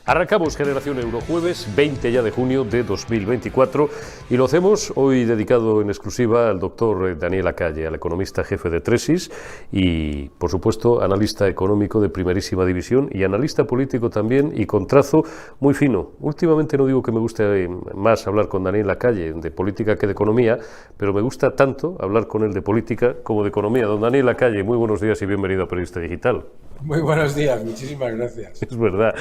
Arrancamos Generación Euro, jueves 20 ya de junio de 2024 y lo hacemos hoy dedicado en exclusiva al doctor Daniel Lacalle, al economista jefe de Tresis y, por supuesto, analista económico de primerísima división y analista político también y con trazo muy fino. Últimamente no digo que me guste más hablar con Daniel Lacalle de política que de economía, pero me gusta tanto hablar con él de política como de economía. Don Daniel Lacalle, muy buenos días y bienvenido a Periodista Digital. Muy buenos días, muchísimas gracias. Es verdad.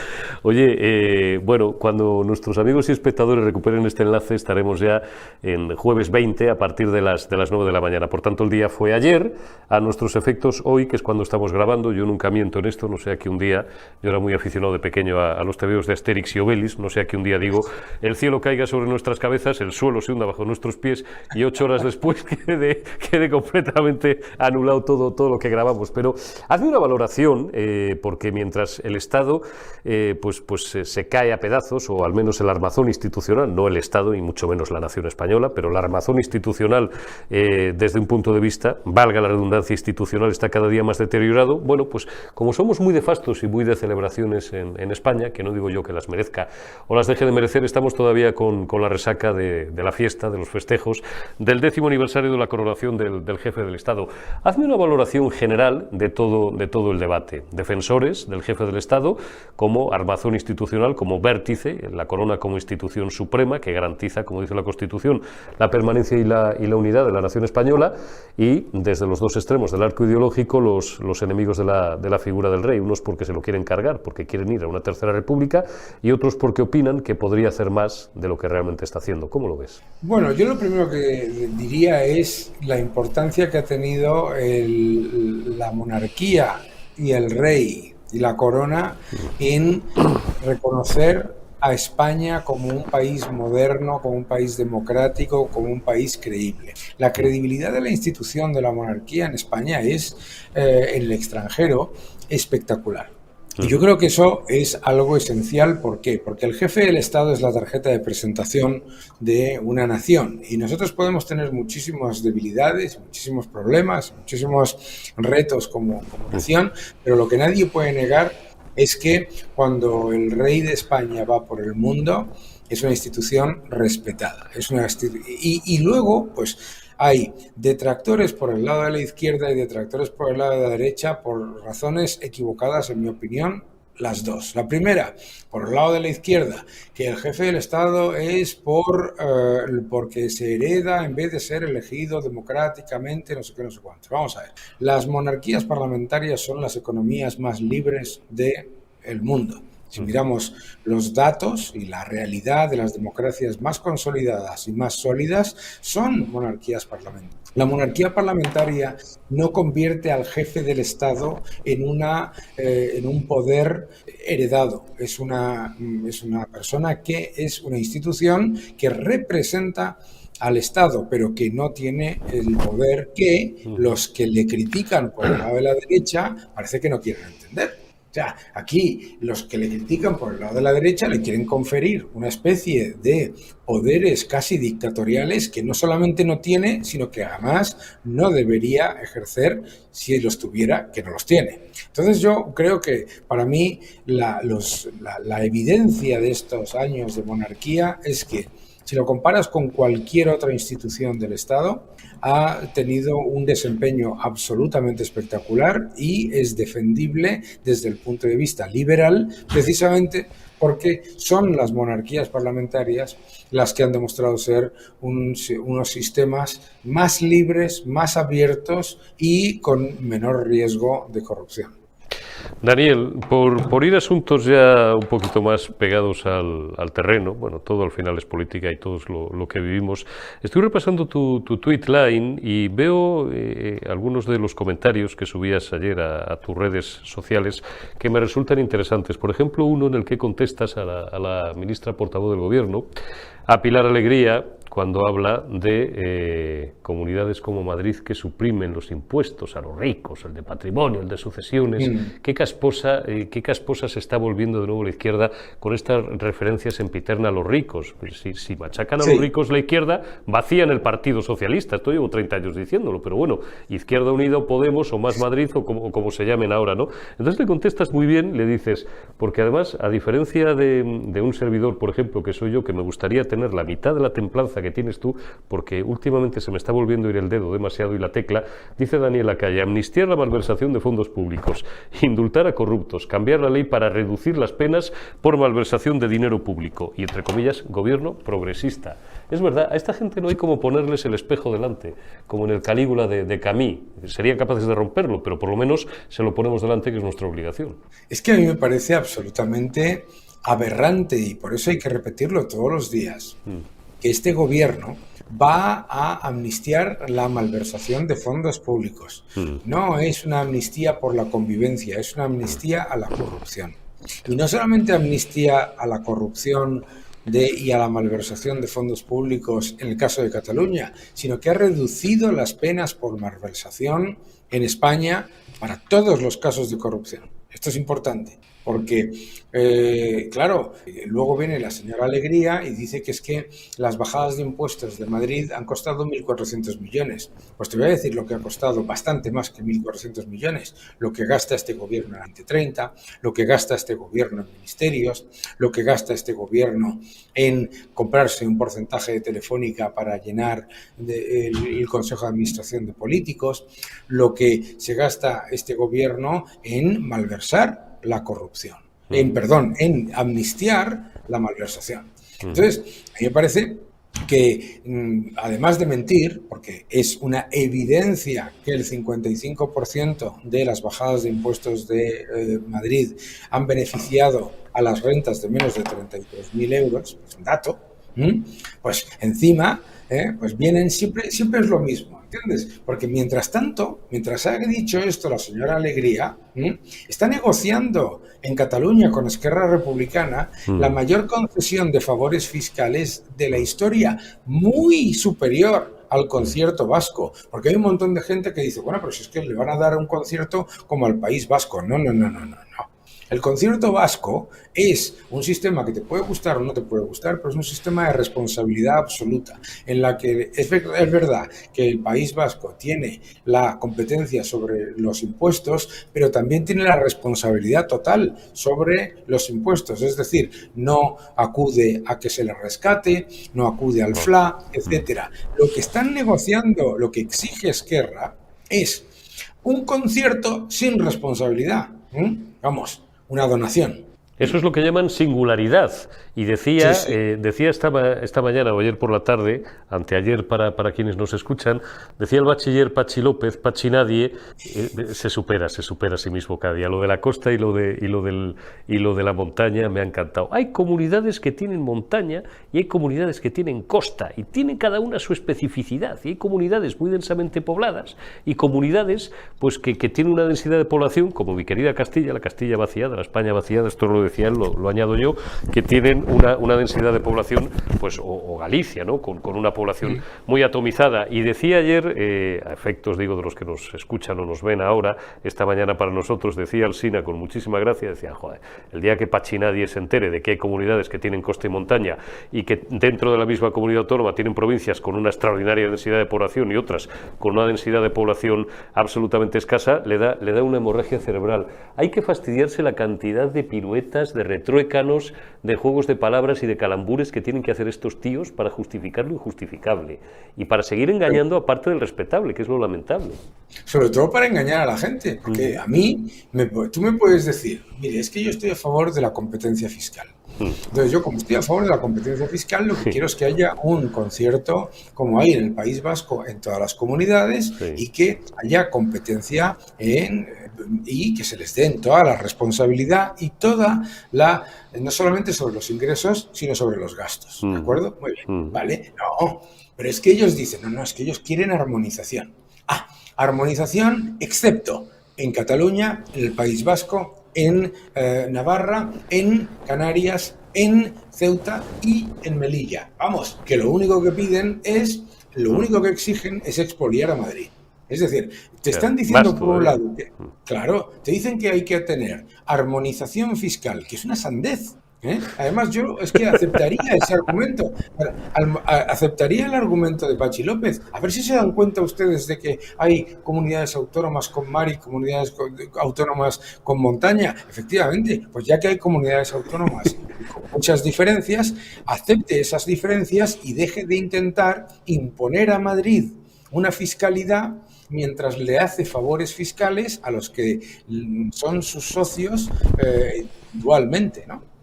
Oye, bueno, cuando nuestros amigos y espectadores recuperen este enlace estaremos ya en jueves 20 a partir de las 9 de la mañana. Por tanto, el día fue ayer, a nuestros efectos hoy, que es cuando estamos grabando. Yo nunca miento en esto, no sea que un día, yo era muy aficionado de pequeño a los tebeos de Asterix y Obelix, no sea que un día digo, el cielo caiga sobre nuestras cabezas, el suelo se hunda bajo nuestros pies y 8 horas después quede completamente anulado todo lo que grabamos. Pero hazme una valoración, porque mientras el Estado se cae a pedazos, o al menos el armazón institucional, no el Estado y mucho menos la nación española, pero el armazón institucional desde un punto de vista, valga la redundancia institucional, está cada día más deteriorado. Bueno, pues como somos muy de fastos y muy de celebraciones en España, que no digo yo que las merezca o las deje de merecer, estamos todavía con la resaca de la fiesta, de los festejos, del 10º aniversario de la coronación del jefe del Estado. Hazme una valoración general de todo el debate. Defensores del jefe del Estado como armazón institucional, como vértice, la corona como institución suprema que garantiza, como dice la Constitución, la permanencia y la unidad de la nación española, y desde los dos extremos del arco ideológico los enemigos de la figura del rey, unos porque se lo quieren cargar, porque quieren ir a una tercera república, y otros porque opinan que podría hacer más de lo que realmente está haciendo. ¿Cómo lo ves? Bueno, yo lo primero que diría es la importancia que ha tenido la monarquía y el rey y la corona en reconocer a España como un país moderno, como un país democrático, como un país creíble. La credibilidad de la institución de la monarquía en España es, en el extranjero, espectacular. Y yo creo que eso es algo esencial. ¿Por qué? Porque el jefe del Estado es la tarjeta de presentación de una nación. Y nosotros podemos tener muchísimas debilidades, muchísimos problemas, muchísimos retos como nación, pero lo que nadie puede negar es que cuando el rey de España va por el mundo, es una institución respetada. Y luego, pues, hay detractores por el lado de la izquierda y detractores por el lado de la derecha por razones equivocadas, en mi opinión, las dos. La primera, por el lado de la izquierda, que el jefe del Estado es porque se hereda en vez de ser elegido democráticamente, no sé qué, no sé cuánto. Vamos a ver. Las monarquías parlamentarias son las economías más libres del mundo. Si miramos los datos y la realidad de las democracias más consolidadas y más sólidas, son monarquías parlamentarias. La monarquía parlamentaria no convierte al jefe del Estado en un poder heredado. Es una persona que es una institución que representa al Estado, pero que no tiene el poder que los que le critican por el lado de la derecha parece que no quieren entender. O sea, aquí los que le critican por el lado de la derecha le quieren conferir una especie de poderes casi dictatoriales que no solamente no tiene, sino que además no debería ejercer si los tuviera, que no los tiene. Entonces yo creo que para mí la evidencia de estos años de monarquía es que si lo comparas con cualquier otra institución del Estado, ha tenido un desempeño absolutamente espectacular y es defendible desde el punto de vista liberal, precisamente porque son las monarquías parlamentarias las que han demostrado ser unos sistemas más libres, más abiertos y con menor riesgo de corrupción. Daniel, por ir a asuntos ya un poquito más pegados al terreno, bueno, todo al final es política y todo es lo que vivimos, estoy repasando tu tweet line y veo algunos de los comentarios que subías ayer a tus redes sociales que me resultan interesantes. Por ejemplo, uno en el que contestas a la ministra portavoz del Gobierno, a Pilar Alegría, cuando habla de comunidades como Madrid que suprimen los impuestos a los ricos, el de patrimonio, el de sucesiones. Qué casposa se está volviendo de nuevo la izquierda con estas referencias sempiternas a los ricos. Pues si machacan a los ricos la izquierda, vacían el Partido Socialista. Esto llevo 30 años diciéndolo, pero bueno, Izquierda Unida o Podemos o Más Madrid o como se llamen ahora, ¿no? Entonces le contestas muy bien, le dices, porque además, a diferencia de un servidor, por ejemplo, que soy yo, que me gustaría tener la mitad de la templanza que tienes tú, porque últimamente se me está volviendo a ir el dedo demasiado y la tecla, dice Daniel Lacalle: amnistiar la malversación de fondos públicos, indultar a corruptos, cambiar la ley para reducir las penas por malversación de dinero público y, entre comillas, gobierno progresista. Es verdad, a esta gente no hay como ponerles el espejo delante, como en el Calígula de Camus. Serían capaces de romperlo, pero por lo menos se lo ponemos delante, que es nuestra obligación. Es que a mí me parece absolutamente aberrante, y por eso hay que repetirlo todos los días, que este gobierno va a amnistiar la malversación de fondos públicos. No es una amnistía por la convivencia, es una amnistía a la corrupción. Y no solamente amnistía a la corrupción y a la malversación de fondos públicos en el caso de Cataluña, sino que ha reducido las penas por malversación en España para todos los casos de corrupción. Esto es importante, porque, claro, luego viene la señora Alegría y dice que es que las bajadas de impuestos de Madrid han costado 1.400 millones. Pues te voy a decir lo que ha costado: bastante más que 1.400 millones. Lo que gasta este gobierno en Ante 30, lo que gasta este gobierno en ministerios, lo que gasta este gobierno en comprarse un porcentaje de Telefónica para llenar el Consejo de Administración de políticos, lo que se gasta este gobierno en malversar la corrupción, en amnistiar la malversación. Entonces, a mí me parece que, además de mentir, porque es una evidencia que el 55% de las bajadas de impuestos de Madrid han beneficiado a las rentas de menos de 33.000 euros, es un dato, pues encima, pues vienen siempre es lo mismo, ¿entiendes? Porque mientras tanto, mientras ha dicho esto la señora Alegría, está negociando en Cataluña con Esquerra Republicana la mayor concesión de favores fiscales de la historia, muy superior al concierto vasco, porque hay un montón de gente que dice, bueno, pero si es que le van a dar un concierto como al País Vasco. No. El concierto vasco es un sistema que te puede gustar o no te puede gustar, pero es un sistema de responsabilidad absoluta, en la que es verdad que el País Vasco tiene la competencia sobre los impuestos, pero también tiene la responsabilidad total sobre los impuestos, es decir, no acude a que se le rescate, no acude al FLA, etcétera. Lo que están negociando, lo que exige Esquerra, es un concierto sin responsabilidad. Vamos, una donación. Eso es lo que llaman singularidad. Y decía esta mañana o ayer por la tarde, anteayer para quienes nos escuchan, decía el bachiller Pachi López, Pachi Nadie, se supera a sí mismo cada día. Lo de la costa y lo de la montaña me ha encantado. Hay comunidades que tienen montaña y hay comunidades que tienen costa, y tienen cada una su especificidad. Y hay comunidades muy densamente pobladas y comunidades pues que tienen una densidad de población, como mi querida Castilla, la Castilla vaciada, la España vaciada, esto lo decía él, lo añado yo, que tienen una densidad de población, pues o Galicia, ¿no? Con una población muy atomizada. Y decía ayer, a efectos, digo, de los que nos escuchan o nos ven ahora, esta mañana para nosotros, decía Alsina con muchísima gracia, decía, joder, el día que Pachi Nadie se entere de que hay comunidades que tienen costa y montaña y que dentro de la misma comunidad autónoma tienen provincias con una extraordinaria densidad de población y otras con una densidad de población absolutamente escasa, le da una hemorragia cerebral. Hay que fastidiarse la cantidad de piruetas, de retruécanos, de juegos de palabras y de calambures que tienen que hacer estos tíos para justificar lo injustificable y para seguir engañando a parte del respetable, que es lo lamentable. Sobre todo para engañar a la gente, porque a mí, tú me puedes decir, mire, es que yo estoy a favor de la competencia fiscal. Entonces yo, como estoy a favor de la competencia fiscal, lo que quiero es que haya un concierto como hay en el País Vasco en todas las comunidades, y que haya competencia y que se les den toda la responsabilidad y toda no solamente sobre los ingresos, sino sobre los gastos. ¿De acuerdo? Muy bien, ¿vale? No, pero es que ellos dicen, no, es que ellos quieren armonización. Armonización, excepto en Cataluña, en el País Vasco, en Navarra, en Canarias, en Ceuta y en Melilla. Vamos, que lo único que piden es, lo único que exigen es expoliar a Madrid. Es decir, te están diciendo por un lado que, claro, te dicen que hay que tener armonización fiscal, que es una sandez. Además, yo es que aceptaría ese argumento, aceptaría el argumento de Pachi López. A ver si se dan cuenta ustedes de que hay comunidades autónomas con mar y comunidades autónomas con montaña. Efectivamente, pues ya que hay comunidades autónomas con muchas diferencias, acepte esas diferencias y deje de intentar imponer a Madrid una fiscalidad mientras le hace favores fiscales a los que son sus socios dualmente, ¿no?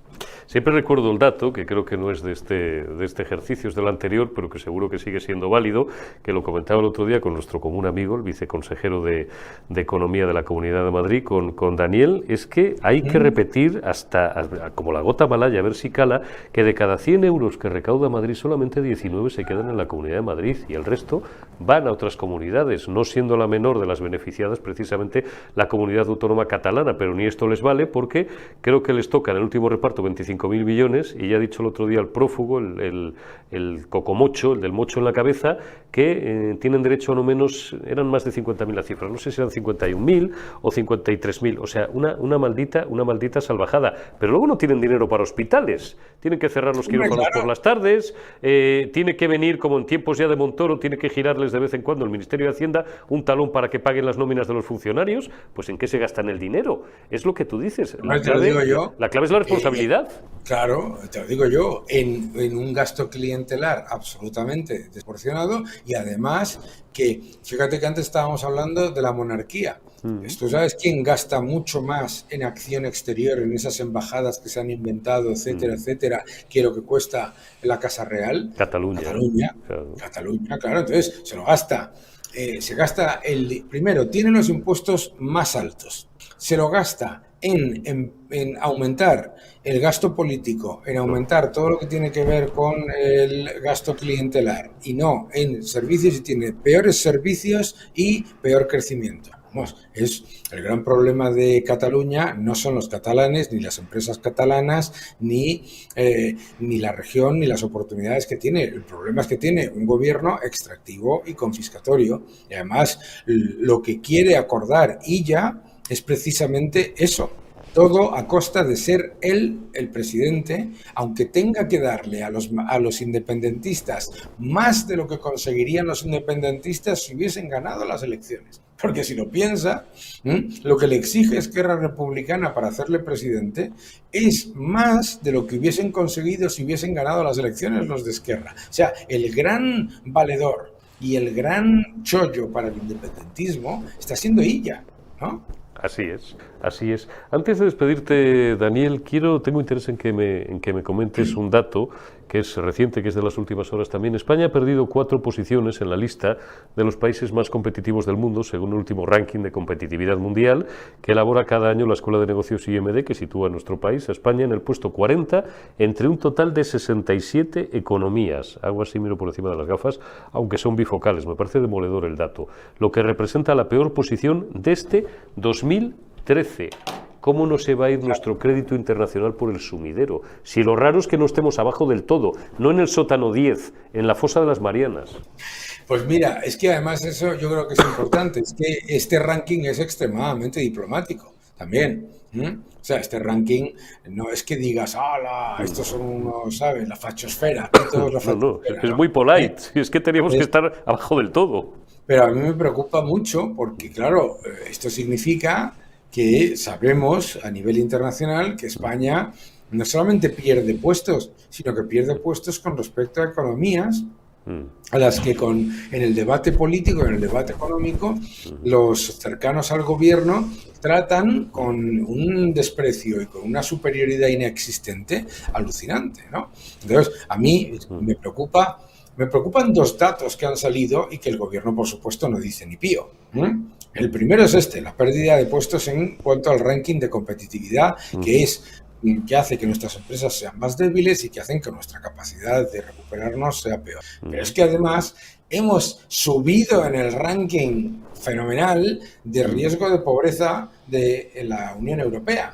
Siempre recuerdo el dato, que creo que no es de este ejercicio, es del anterior, pero que seguro que sigue siendo válido, que lo comentaba el otro día con nuestro común amigo, el viceconsejero de Economía de la Comunidad de Madrid, con Daniel, es que hay que repetir hasta como la gota malaya, a ver si cala, que de cada 100 euros que recauda Madrid, solamente 19 se quedan en la Comunidad de Madrid y el resto van a otras comunidades, no siendo la menor de las beneficiadas precisamente la comunidad autónoma catalana, pero ni esto les vale porque creo que les toca en el último reparto 25.000 millones, y ya ha dicho el otro día el prófugo, el cocomocho, el del mocho en la cabeza, que tienen derecho a no menos, eran más de 50.000 las cifras, no sé si eran 51.000 o 53.000, o sea, una maldita salvajada, pero luego no tienen dinero para hospitales, tienen que cerrar los quirófanos por las tardes, tiene que venir, como en tiempos ya de Montoro, tiene que girarles de vez en cuando el Ministerio de Hacienda un talón para que paguen las nóminas de los funcionarios. Pues ¿en qué se gastan el dinero? Es lo que tú dices, la clave es la responsabilidad. Claro, te lo digo yo, en un gasto clientelar absolutamente desproporcionado, y además que, fíjate que antes estábamos hablando de la monarquía. ¿Tú sabes quién gasta mucho más en acción exterior, en esas embajadas que se han inventado, etcétera, etcétera, que lo que cuesta la Casa Real? Cataluña. Claro. Cataluña, claro. Entonces se lo gasta. Se gasta primero, tiene los impuestos más altos. Se lo gasta en aumentar el gasto político, en aumentar todo lo que tiene que ver con el gasto clientelar, y no en servicios, y tiene peores servicios y peor crecimiento. Vamos, es el gran problema de Cataluña, no son los catalanes, ni las empresas catalanas, ni la región, ni las oportunidades que tiene. El problema es que tiene un gobierno extractivo y confiscatorio, y además lo que quiere acordar Illa es precisamente eso. Todo a costa de ser él el presidente, aunque tenga que darle a los independentistas más de lo que conseguirían los independentistas si hubiesen ganado las elecciones. Porque si lo piensa, lo que le exige Esquerra Republicana para hacerle presidente es más de lo que hubiesen conseguido si hubiesen ganado las elecciones los de Esquerra. O sea, el gran valedor y el gran chollo para el independentismo está siendo Illa, ¿no? Así es, así es. Antes de despedirte, Daniel, tengo interés en que me comentes un dato que es reciente, que es de las últimas horas también. España ha perdido 4 posiciones en la lista de los países más competitivos del mundo, según el último ranking de competitividad mundial que elabora cada año la Escuela de Negocios IMD, que sitúa a nuestro país, a España, en el puesto 40, entre un total de 67 economías. Hago así, miro por encima de las gafas, aunque son bifocales. Me parece demoledor el dato, lo que representa la peor posición desde 2013. ¿Cómo no se va a ir nuestro crédito internacional por el sumidero? Si lo raro es que no estemos abajo del todo, no en el sótano 10, en la fosa de las Marianas. Pues mira, es que además eso yo creo que es importante, es que este ranking es extremadamente diplomático también. O sea, este ranking no es que digas, ¡hala! Estos son unos, ¿sabes? La fachosfera. No, es muy polite, es que teníamos que estar abajo del todo. Pero a mí me preocupa mucho porque, claro, esto significa que sabemos a nivel internacional que España no solamente pierde puestos, sino que pierde puestos con respecto a economías a las que en el debate político y en el debate económico los cercanos al gobierno tratan con un desprecio y con una superioridad inexistente alucinante, ¿no? Entonces, a mí me preocupan 2 datos que han salido y que el gobierno, por supuesto, no dice ni pío. El primero es la pérdida de puestos en cuanto al ranking de competitividad, que hace que nuestras empresas sean más débiles y que hacen que nuestra capacidad de recuperarnos sea peor. Pero es que además hemos subido en el ranking fenomenal de riesgo de pobreza de la Unión Europea.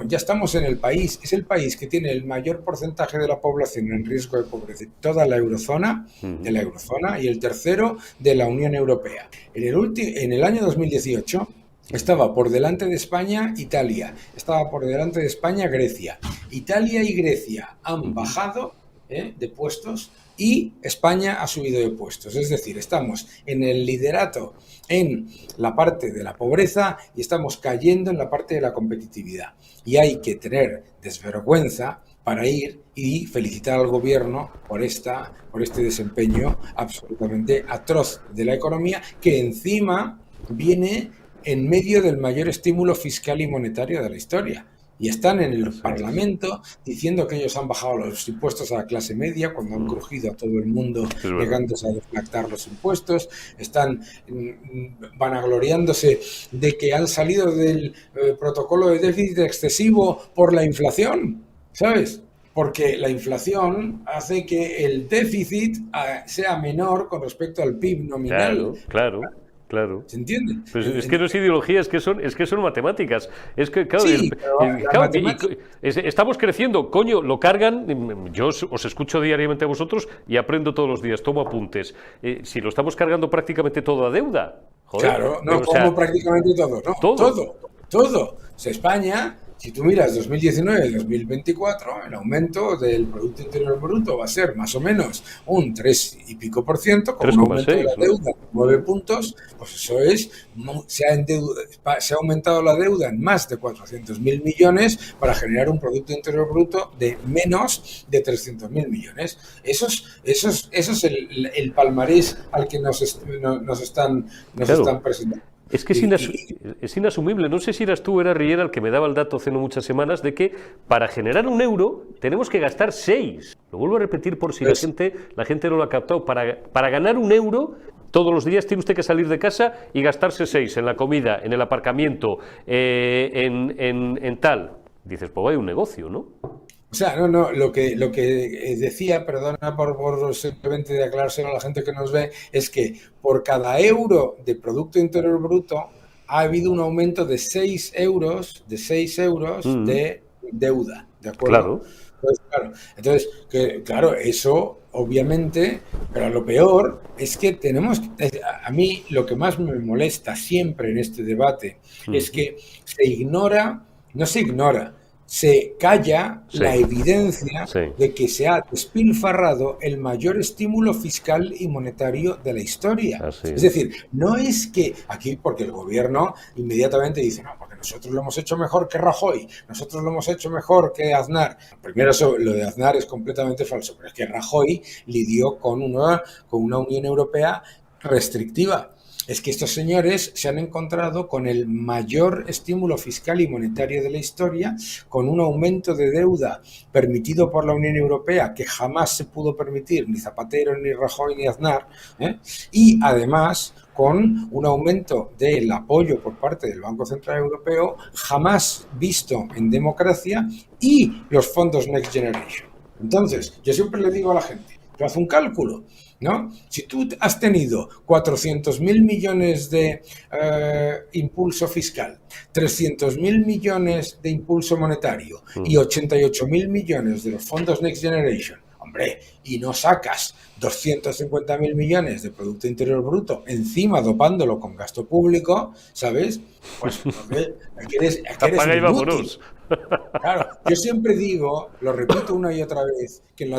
Ya estamos en el país, es el país que tiene el mayor porcentaje de la población en riesgo de pobreza, toda la eurozona, de la eurozona, y el tercero de la Unión Europea. En el año 2018 estaba por delante de España Italia, estaba por delante de España Grecia. Italia y Grecia han bajado de puestos y España ha subido de puestos. Es decir, estamos en el liderato en la parte de la pobreza y estamos cayendo en la parte de la competitividad. Y hay que tener desvergüenza para ir y felicitar al gobierno por este desempeño absolutamente atroz de la economía, que encima viene en medio del mayor estímulo fiscal y monetario de la historia. Y están en el Parlamento diciendo que ellos han bajado los impuestos a la clase media cuando han crujido a todo el mundo negándose a deflactar los impuestos. Están vanagloriándose de que han salido del protocolo de déficit excesivo por la inflación, ¿sabes? Porque la inflación hace que el déficit sea menor con respecto al PIB nominal. Claro. ¿Se entiende? Pues es que no es ideología, es que son matemáticas. Es que, claro, Sí, estamos creciendo, coño, lo cargan. Yo os escucho diariamente a vosotros y aprendo todos los días, tomo apuntes. Si lo estamos cargando prácticamente todo a deuda. Joder, claro, no como prácticamente todo, no. Todo. O sea, España, si tú miras 2019 y 2024, el aumento del Producto Interior Bruto va a ser más o menos un 3 y pico por ciento, con un aumento de la deuda de 9 puntos, pues eso es, se ha aumentado la deuda en más de 400.000 millones para generar un Producto Interior Bruto de menos de 300.000 millones. Eso es el palmarés al que nos están presentando. Es que es inasumible. No sé si eras tú o era Riera el que me daba el dato hace no muchas semanas de que para generar un euro tenemos que gastar 6. Lo vuelvo a repetir por si la gente no lo ha captado. Para ganar un euro, todos los días tiene usted que salir de casa y gastarse 6 en la comida, en el aparcamiento, en tal. Dices, pues hay un negocio, ¿no? O sea, no, lo que decía, perdona por simplemente de aclarárselo a la gente que nos ve, es que por cada euro de Producto Interior Bruto ha habido un aumento de 6 euros de deuda, ¿de acuerdo? Entonces, claro, eso obviamente, pero lo peor es que a mí lo que más me molesta siempre en este debate es que se calla la evidencia de que se ha despilfarrado el mayor estímulo fiscal y monetario de la historia. Es decir, no es que aquí, porque el gobierno inmediatamente dice, no, porque nosotros lo hemos hecho mejor que Rajoy, nosotros lo hemos hecho mejor que Aznar. Primero, lo de Aznar es completamente falso, pero es que Rajoy lidió con una Unión Europea restrictiva. Es que estos señores se han encontrado con el mayor estímulo fiscal y monetario de la historia, con un aumento de deuda permitido por la Unión Europea que jamás se pudo permitir ni Zapatero, ni Rajoy, ni Aznar, y además con un aumento del apoyo por parte del Banco Central Europeo jamás visto en democracia y los fondos Next Generation. Entonces, yo siempre le digo a la gente, tú haz un cálculo, ¿no? Si tú has tenido 400.000 millones de impulso fiscal, 300.000 millones de impulso monetario y 88.000 millones de los fondos Next Generation, hombre, y no sacas 250.000 millones de Producto Interior Bruto, encima dopándolo con gasto público, ¿sabes? Pues, eres inútil. Claro, yo siempre digo, lo repito una y otra vez, que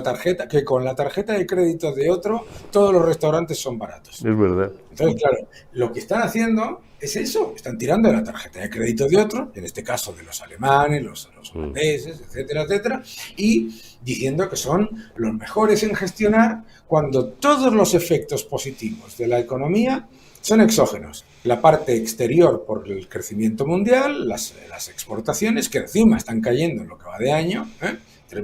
con la tarjeta de crédito de otro, todos los restaurantes son baratos. Es verdad. Entonces, claro, lo que están haciendo es eso, están tirando de la tarjeta de crédito de otro, en este caso de los alemanes, los holandeses, etcétera, y diciendo que son los mejores en gestionar cuando todos los efectos positivos de la economía son exógenos. La parte exterior por el crecimiento mundial, las exportaciones, que encima están cayendo en lo que va de año,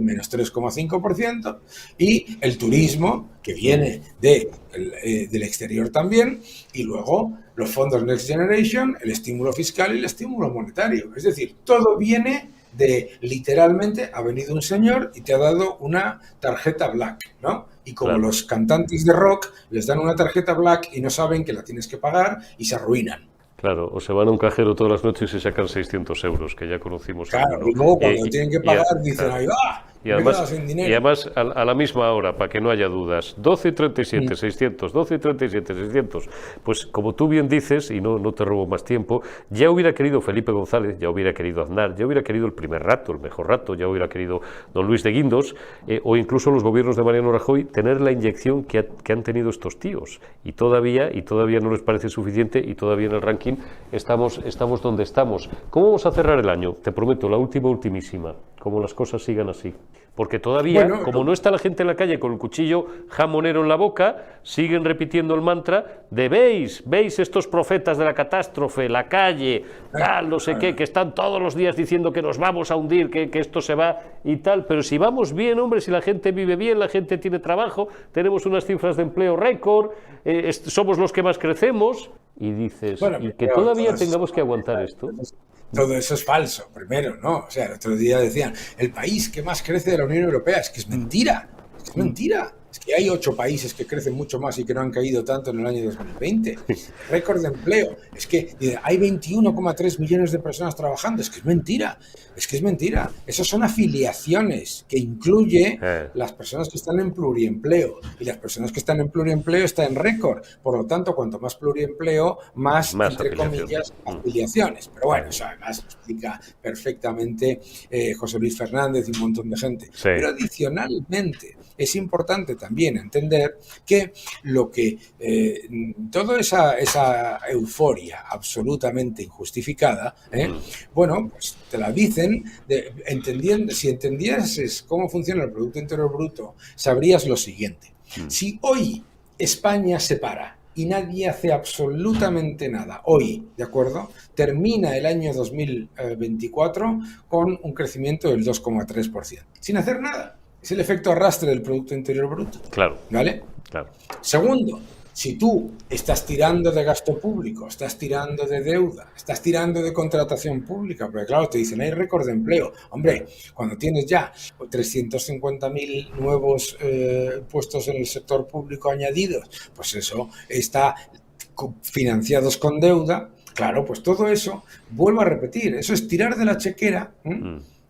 menos 3,5%, y el turismo, que viene del exterior también, y luego los fondos Next Generation, el estímulo fiscal y el estímulo monetario. Es decir, todo viene de, literalmente, ha venido un señor y te ha dado una tarjeta black, ¿no? Y como los cantantes de rock les dan una tarjeta black y no saben que la tienes que pagar y se arruinan. Claro, o se van a un cajero todas las noches y se sacan 600 euros, que ya conocimos. Claro, alguno. y luego cuando tienen que pagar dicen, claro. ahí va, Y me he quedado además, sin y dinero. además a la misma hora, para que no haya dudas, 12:37, 600, 12:37, 600. Pues como tú bien dices, y no te robo más tiempo, ya hubiera querido Felipe González, ya hubiera querido Aznar, ya hubiera querido el primer rato, el mejor rato, ya hubiera querido don Luis de Guindos, o incluso los gobiernos de Mariano Rajoy, tener la inyección que han tenido estos tíos. Y todavía no les parece suficiente, y todavía en el ranking estamos donde estamos. ¿Cómo vamos a cerrar el año? Te prometo, la ultimísima, como las cosas sigan así. Porque todavía, Bueno, como no está la gente en la calle con el cuchillo jamonero en la boca, siguen repitiendo el mantra de veis estos profetas de la catástrofe, la calle, tal, no sé qué, que están todos los días diciendo que nos vamos a hundir, que esto se va y tal. Pero si vamos bien, hombre, si la gente vive bien, la gente tiene trabajo, tenemos unas cifras de empleo récord, somos los que más crecemos, y dices, bueno, y que todavía tengamos que aguantar esto. Todo eso es falso, primero, ¿no? O sea, el otro día decían, el país que más crece de la Unión Europea, es que es mentira, es mentira. Es que hay 8 países que crecen mucho más y que no han caído tanto en el año 2020. Récord de empleo. Es que hay 21,3 millones de personas trabajando. Es que es mentira. Es que es mentira. Esas son afiliaciones que incluye las personas que están en pluriempleo. Y las personas que están en pluriempleo están en récord. Por lo tanto, cuanto más pluriempleo, más entre comillas, afiliaciones. Pero bueno, eso además explica perfectamente José Luis Fernández y un montón de gente. Sí. Pero adicionalmente, es importante también entender que lo que toda esa euforia absolutamente injustificada, bueno, pues te la dicen, si entendieses cómo funciona el Producto Interior Bruto, sabrías lo siguiente. Si hoy España se para y nadie hace absolutamente nada, hoy, ¿de acuerdo? Termina el año 2024 con un crecimiento del 2,3%, sin hacer nada. Es el efecto arrastre del Producto Interior Bruto. Claro. ¿Vale? Claro. Segundo, si tú estás tirando de gasto público, estás tirando de deuda, estás tirando de contratación pública, porque claro, te dicen, hay récord de empleo. Hombre, cuando tienes ya 350.000 nuevos puestos en el sector público añadidos, pues eso está financiados con deuda. Claro, pues todo eso, vuelvo a repetir, eso es tirar de la chequera,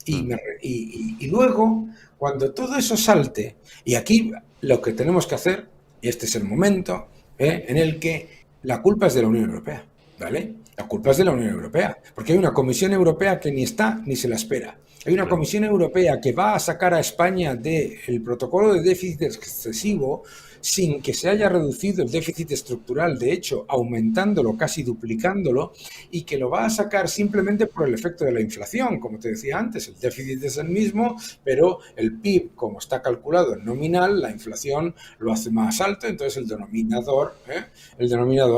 y luego, cuando todo eso salte, y aquí lo que tenemos que hacer, y este es el momento en el que la culpa es de la Unión Europea, ¿vale? La culpa es de la Unión Europea, porque hay una Comisión Europea que ni está ni se la espera. Hay una Comisión Europea que va a sacar a España del protocolo de déficit excesivo sin que se haya reducido el déficit estructural, de hecho, aumentándolo, casi duplicándolo, y que lo va a sacar simplemente por el efecto de la inflación. Como te decía antes, el déficit es el mismo, pero el PIB, como está calculado en nominal, la inflación lo hace más alto, entonces el denominador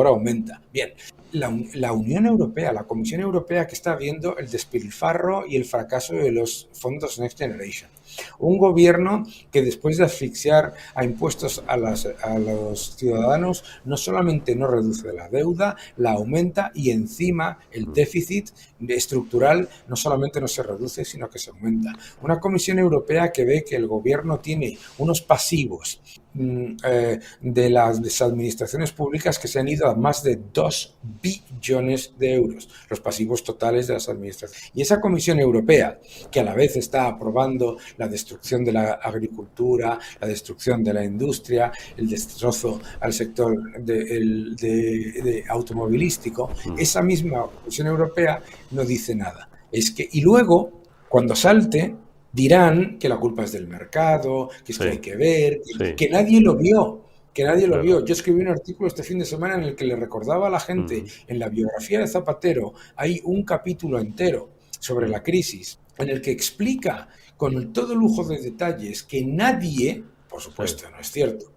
aumenta. Bien. La Unión Europea, la Comisión Europea, que está viendo el despilfarro y el fracaso de los fondos Next Generation. Un gobierno que después de asfixiar a impuestos a los ciudadanos, no solamente no reduce la deuda, la aumenta, y encima el déficit estructural no solamente no se reduce, sino que se aumenta. Una Comisión Europea que ve que el gobierno tiene unos pasivos de las administraciones públicas que se han ido a más de 2 billones de euros, los pasivos totales de las administraciones. Y esa Comisión Europea, que a la vez está aprobando la destrucción de la agricultura, la destrucción de la industria, el destrozo al sector de automovilístico, esa misma Comisión Europea no dice nada. Y luego, cuando salte, dirán que la culpa es del mercado, que es que hay que ver, que nadie lo vio. Yo escribí un artículo este fin de semana en el que le recordaba a la gente, en la biografía de Zapatero hay un capítulo entero sobre la crisis, en el que explica con todo lujo de detalles que nadie, por supuesto no es cierto,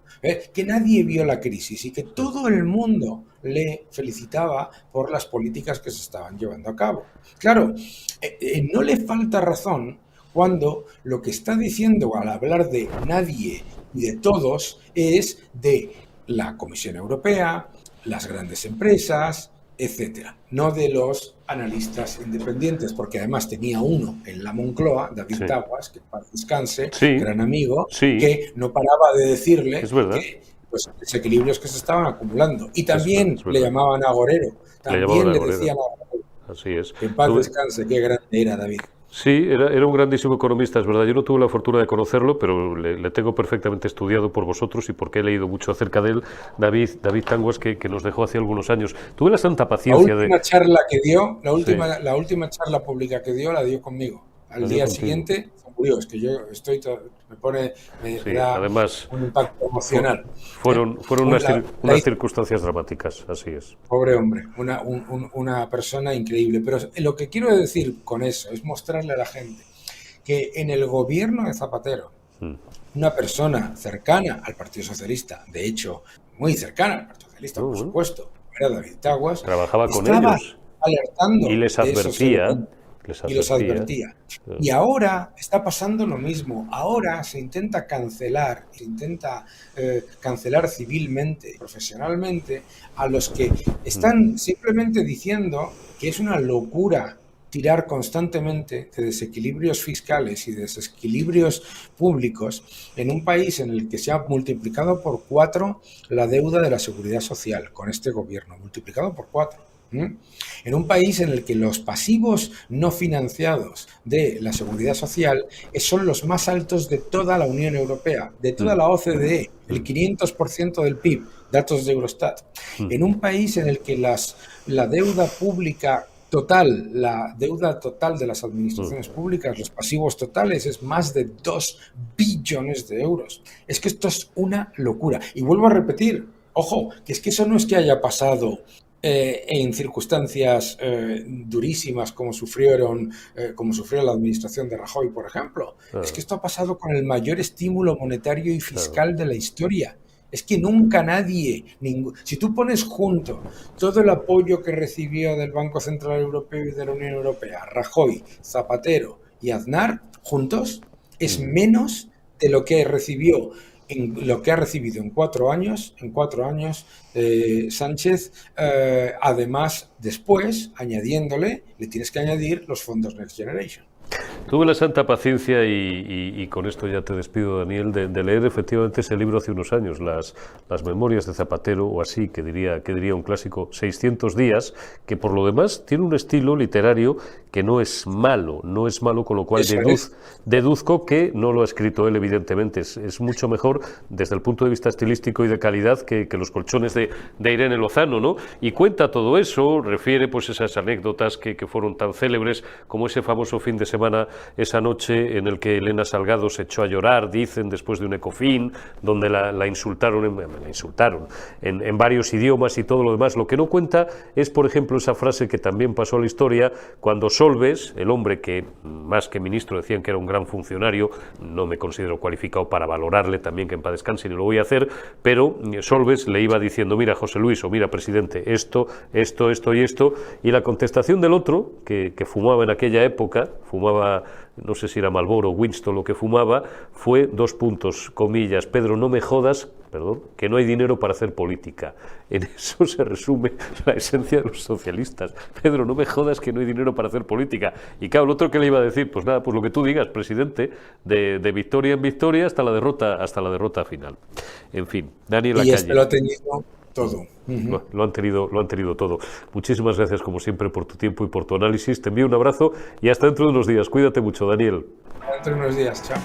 que nadie vio la crisis y que todo el mundo le felicitaba por las políticas que se estaban llevando a cabo. Claro, no le falta razón cuando lo que está diciendo al hablar de nadie y de todos es de la Comisión Europea, las grandes empresas, etcétera, no de los analistas independientes, porque además tenía uno en la Moncloa, David Taguas, que para descanse, gran amigo, que no paraba de decirle que pues desequilibrios que se estaban acumulando. Y también le llamaban agorero, también le decían agorero. Así es. Que en paz descanse, qué grande era David. Sí, era un grandísimo economista, es verdad. Yo no tuve la fortuna de conocerlo, pero le tengo perfectamente estudiado por vosotros y porque he leído mucho acerca de él. David Tanguas, que nos dejó hace algunos años. Tuve la santa paciencia la última charla que dio, la última charla pública que dio, la dio conmigo. Al día siguiente se murió. Es que yo estoy, me da además, un impacto emocional. Fueron unas circunstancias dramáticas, así es. Pobre hombre, una persona increíble. Pero lo que quiero decir con eso es mostrarle a la gente que en el gobierno de Zapatero, una persona cercana al Partido Socialista, de hecho, muy cercana al Partido Socialista, por supuesto, era David Taguas, trabajaba con ellos alertando y les advertía. Y los advertía. Y ahora está pasando lo mismo. Ahora se intenta cancelar, cancelar civilmente, profesionalmente, a los que están simplemente diciendo que es una locura tirar constantemente de desequilibrios fiscales y de desequilibrios públicos en un país en el que se ha multiplicado por 4 la deuda de la seguridad social con este gobierno, multiplicado por 4. En un país en el que los pasivos no financiados de la seguridad social son los más altos de toda la Unión Europea, de toda la OCDE, el 500% del PIB, datos de Eurostat. En un país en el que la deuda pública total, la deuda total de las administraciones públicas, los pasivos totales, es más de 2 billones de euros. Es que esto es una locura. Y vuelvo a repetir, ojo, que es que eso no es que haya pasado en circunstancias durísimas como sufrió la administración de Rajoy, por ejemplo. Es que esto ha pasado con el mayor estímulo monetario y fiscal de la historia. Es que nunca nadie, si tú pones junto todo el apoyo que recibió del Banco Central Europeo y de la Unión Europea, Rajoy, Zapatero y Aznar, juntos, es menos de lo que recibió ha recibido en 4 años, Sánchez, además, después, añadiéndole, le tienes que añadir los fondos Next Generation. Tuve la santa paciencia y con esto ya te despido, Daniel, de leer efectivamente ese libro hace unos años, las memorias de Zapatero, o así, que diría un clásico, 600 días, que por lo demás tiene un estilo literario que no es malo, con lo cual deduzco que no lo ha escrito él, evidentemente, es mucho mejor desde el punto de vista estilístico y de calidad que los colchones de Irene Lozano, ¿no? Y cuenta todo eso, refiere pues esas anécdotas que fueron tan célebres como ese famoso fin de semana, esa noche en el que Elena Salgado se echó a llorar, dicen, después de un Ecofin, donde la insultaron en varios idiomas y todo lo demás. Lo que no cuenta es, por ejemplo, esa frase que también pasó a la historia cuando Solbes, el hombre que más que ministro decían que era un gran funcionario, no me considero cualificado para valorarle, también que en paz descanse, ni lo voy a hacer, pero Solbes le iba diciendo, mira José Luis, o mira presidente, esto y esto, y la contestación del otro, que fumaba en aquella época, fumaba, no sé si era Marlboro o Winston lo que fumaba, fue, comillas, Pedro, no me jodas, que no hay dinero para hacer política. En eso se resume la esencia de los socialistas. Pedro, no me jodas que no hay dinero para hacer política. Y claro, el otro que le iba a decir, pues nada, pues lo que tú digas, presidente, de victoria en victoria hasta la derrota final. En fin, Daniel Lacalle. Y este lo ha tenido todo. Lo han tenido todo. Muchísimas gracias, como siempre, por tu tiempo y por tu análisis. Te envío un abrazo y hasta dentro de unos días. Cuídate mucho, Daniel. Hasta dentro de unos días. Chao.